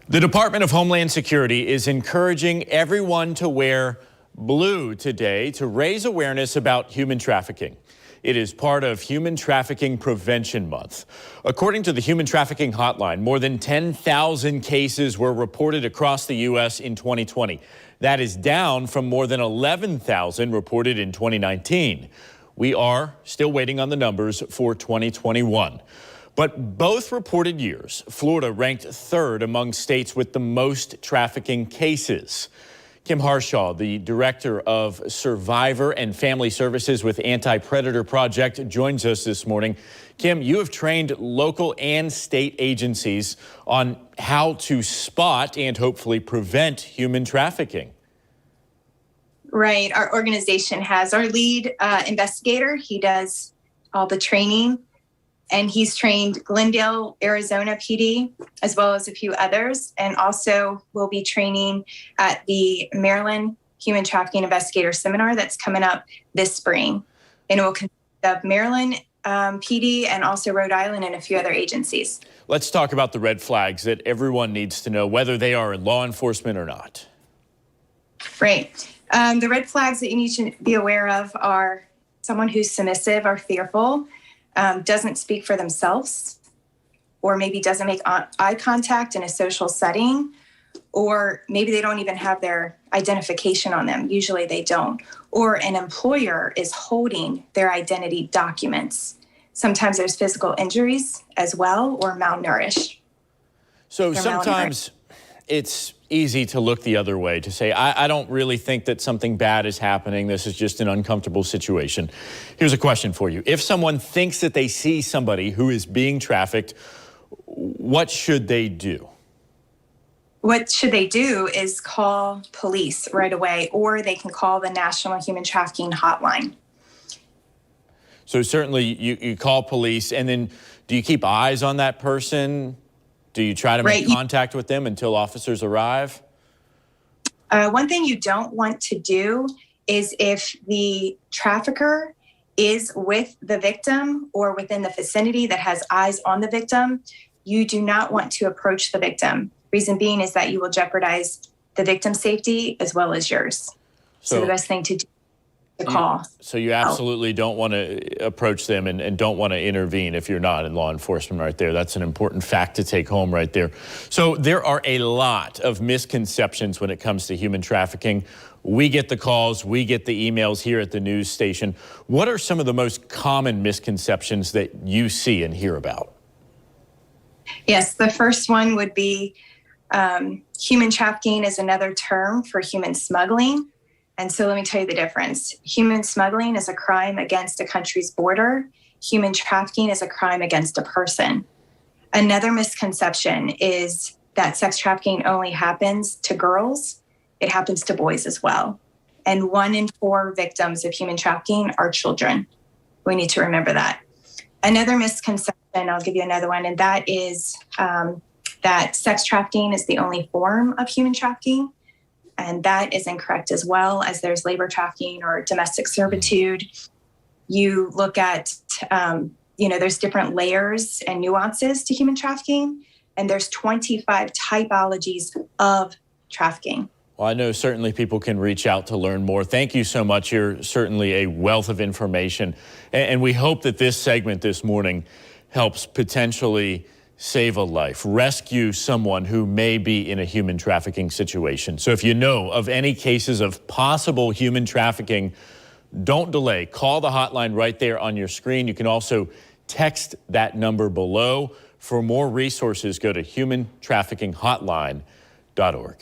The Department of Homeland Security is encouraging everyone to wear blue today to raise awareness about human trafficking. It is part of Human Trafficking Prevention Month. According to the Human Trafficking Hotline, more than 10,000 cases were reported across the U.S. in 2020. That is down from more than 11,000 reported in 2019. We are still waiting on the numbers for 2021. But both reported years, Florida ranked third among states with the most trafficking cases. Kim Harshaw, the director of Survivor and Family Services with Anti-Predator Project, joins us this morning. Kim, you have trained local and state agencies on how to spot and hopefully prevent human trafficking. Right. Our organization has our lead investigator. He does all the training. And he's trained Glendale, Arizona PD, as well as a few others. And also will be training at the Maryland Human Trafficking Investigator Seminar that's coming up this spring. And it will consist of Maryland PD and also Rhode Island and a few other agencies. Let's talk about the red flags that everyone needs to know, whether they are in law enforcement or not. Right. The red flags that you need to be aware of are someone who's submissive or fearful, doesn't speak for themselves, or maybe doesn't make eye contact in a social setting, or maybe they don't even have their identification on them. Usually they don't. Or an employer is holding their identity documents. Sometimes there's physical injuries as well, or malnourished. So sometimes it's easy to look the other way, to say, I don't really think that something bad is happening. This is just an uncomfortable situation. Here's a question for you. If someone thinks that they see somebody who is being trafficked, what should they do? What should they do is call police right away, or they can call the National Human Trafficking Hotline. So certainly you call police, and then do you keep eyes on that person? Do you try to make contact with them until officers arrive? One thing you don't want to do is, if the trafficker is with the victim or within the vicinity that has eyes on the victim, you do not want to approach the victim. Reason being is that you will jeopardize the victim's safety as well as yours. So the best thing to do is to call. So you absolutely don't want to approach them and don't want to intervene if you're not in law enforcement right there. That's an important fact to take home right there. So there are a lot of misconceptions when it comes to human trafficking. We get the calls, we get the emails here at the news station. What are some of the most common misconceptions that you see and hear about? Yes, the first one would be human trafficking is another term for human smuggling. And so let me tell you the difference. Human smuggling is a crime against a country's border. Human trafficking is a crime against a person. Another misconception is that sex trafficking only happens to girls. It happens to boys as well. And 1 in 4 victims of human trafficking are children. We need to remember that. Another misconception, I'll give you another one, and that is that sex trafficking is the only form of human trafficking. And that is incorrect as well, as there's labor trafficking or domestic servitude. You look at, there's different layers and nuances to human trafficking, and there's 25 typologies of trafficking. Well, I know certainly people can reach out to learn more. Thank you so much. You're certainly a wealth of information. And we hope that this segment this morning helps potentially save a life, rescue someone who may be in a human trafficking situation. So if you know of any cases of possible human trafficking, don't delay. Call the hotline right there on your screen. You can also text that number below. For more resources, go to humantraffickinghotline.org.